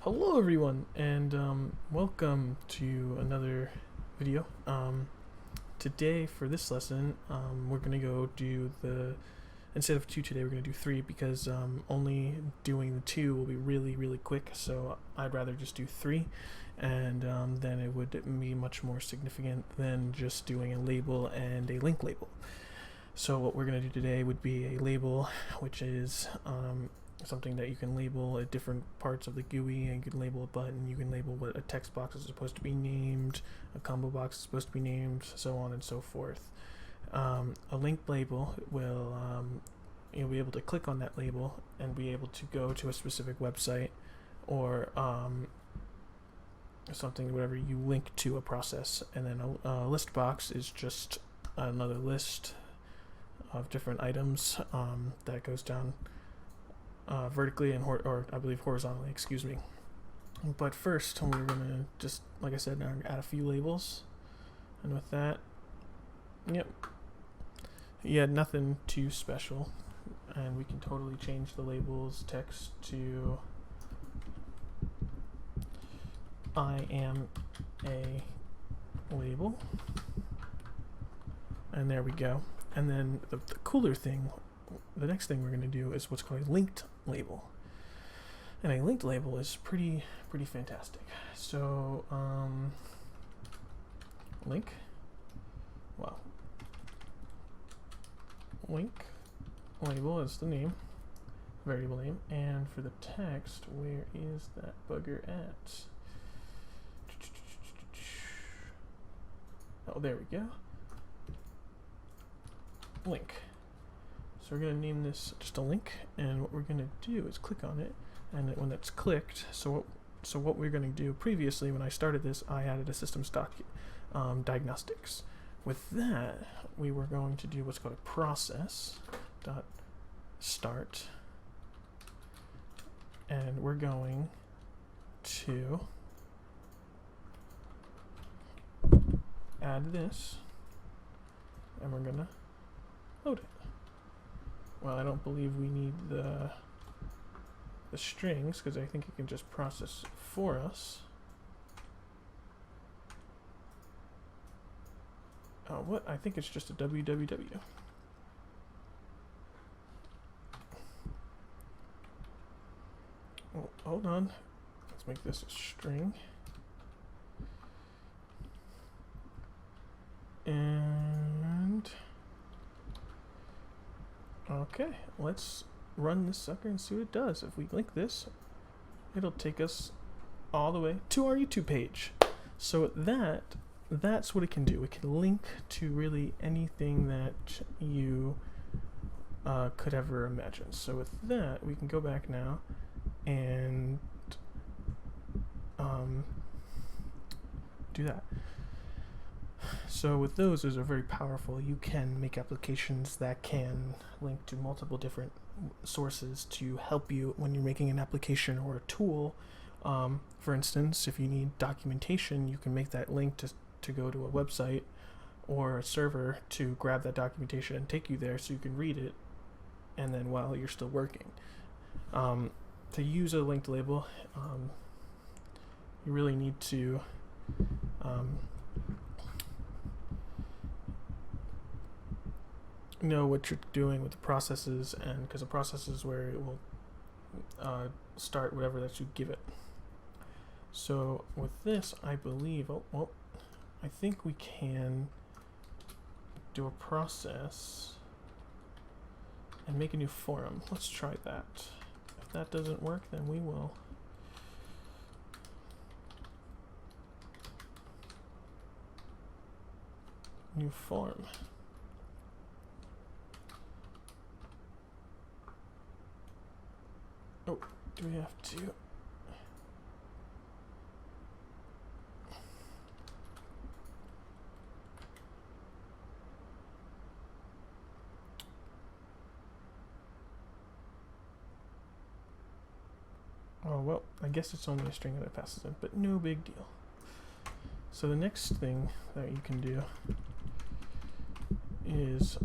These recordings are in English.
Hello everyone, and welcome to another video. Today for this lesson, we're going to go do instead of 2 today, we're going to do 3 because only doing the 2 will be really quick, so I'd rather just do 3, and then it would be much more significant than just doing a label and a link label. So what we're going to do today would be a label, which is something that you can label at different parts of the GUI, and you can label a button, you can label what a text box is supposed to be named, a combo box is supposed to be named, so on and so forth. A link label will, you'll be able to click on that label and be able to go to a specific website or something, whatever you link to a process. And then a list box is just another list of different items that goes down vertically and or I believe horizontally, excuse me. But first we're gonna just, like I said, now add a few labels, and with that, nothing too special, and we can totally change the labels text to I am a label, and there we go. And then the cooler thing, the next thing we're going to do is what's called a linked label. And a linked label is pretty fantastic. So link label is the name, variable name, and for the text, where is that bugger at? Oh, there we go. Link. So we're going to name this just a link, and what we're going to do is click on it, and when it's clicked, so what we're going to do previously when I started this, I added a systems diagnostics. With that, we were going to do what's called a process dot start, and we're going to add this, and we're going to load it. Well, I don't believe we need the strings, because I think it can just process for us. What? I think it's just a www. Oh, hold on. Let's make this a string. And okay, let's run this sucker and see what it does. If we link this, it'll take us all the way to our YouTube page. So that's what it can do. It can link to really anything that you could ever imagine. So with that, we can go back now and do that. So with those are very powerful. You can make applications that can link to multiple different sources to help you when you're making an application or a tool. For instance, if you need documentation, you can make that link to go to a website or a server to grab that documentation and take you there so you can read it, and then while you're still working. To use a linked label, you really need to know what you're doing with the processes, and because the process is where it will start whatever that you give it. So with this, I believe, I think we can do a process and make a new forum. Let's try that. If that doesn't work, then we will new form. Oh, do we have to? Oh, well, I guess it's only a string that it passes in, but no big deal. So the next thing that you can do is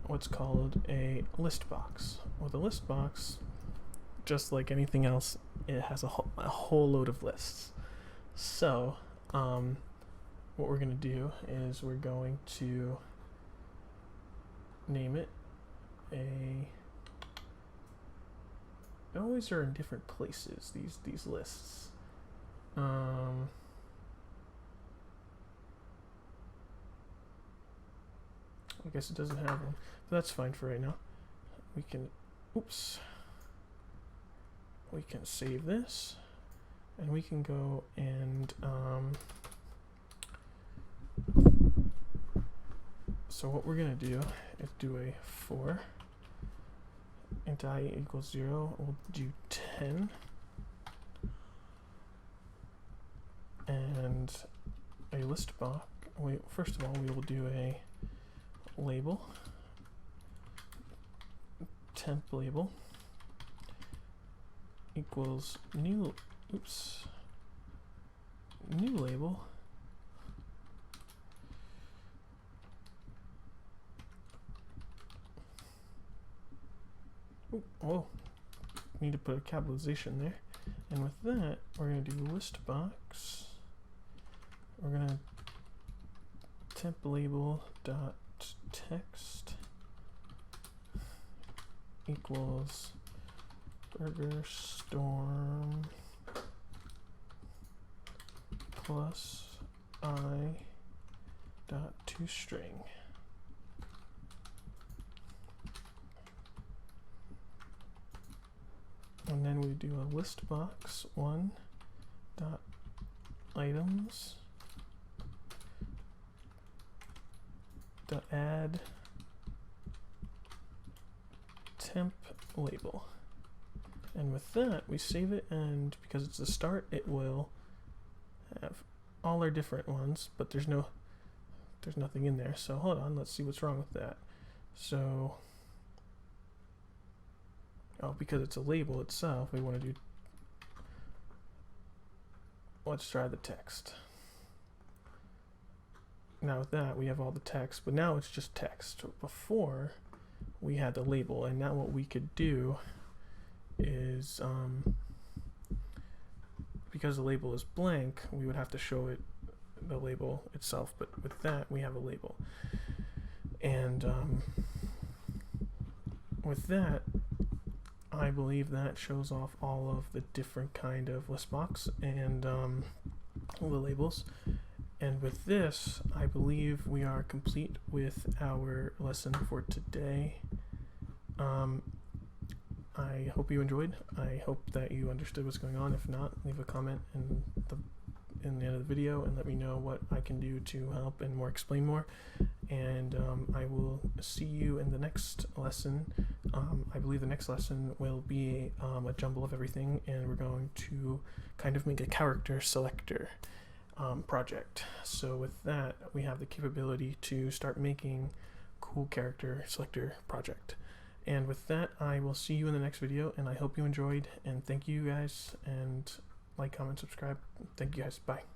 what's called a list box. With a list box, just like anything else it has a whole load of lists. So what we're going to do is we're going to name it they always are in different places, these lists. I guess it doesn't have one, but that's fine for right now. We can, we can save this, and we can go and so what we're gonna do is do a for int I equals 0. We'll do 10, and a list box. Wait, first of all, we will do a label, temp label equals new label need to put a capitalization there, and with that we're going to do list box. We're going to temp label dot text equals burger storm plus I dot toString. And then we do a list box 1 dot items dot add temp label, and with that we save it, and because it's a start it will have all our different ones, but there's nothing in there. So hold on, let's see what's wrong with that. So because it's a label itself, we want to do, let's try the text. Now with that we have all the text, but now it's just text. Before we had the label, and now what we could do is because the label is blank, we would have to show it the label itself, but with that we have a label, and with that I believe that shows off all of the different kind of ListBox and all the labels. And with this, I believe we are complete with our lesson for today. I hope you enjoyed. I hope that you understood what's going on. If not, leave a comment in the end of the video and let me know what I can do to help and explain more. And I will see you in the next lesson. I believe the next lesson will be a jumble of everything, and we're going to kind of make a character selector project. So with that, we have the capability to start making cool character selector project. And with that, I will see you in the next video, and I hope you enjoyed, and thank you guys, and like, comment, subscribe. Thank you guys. Bye.